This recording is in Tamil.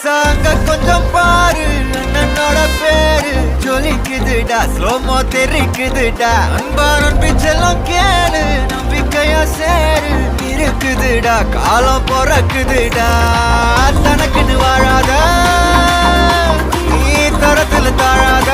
சாங்க கொஞ்சம் பாரு அண்ணனோட பேரு ஜொலிக்குதுடா ஸ்லோமோ தெரிக்குதுடா அன்பாரன் பிச்செல்லாம் கேளு நம்பிக்கையா சேரு இருக்குதுடா காலம் பிறக்குதுடா தனக்குன்னு வாழாத நீ தரத்துல தாழாத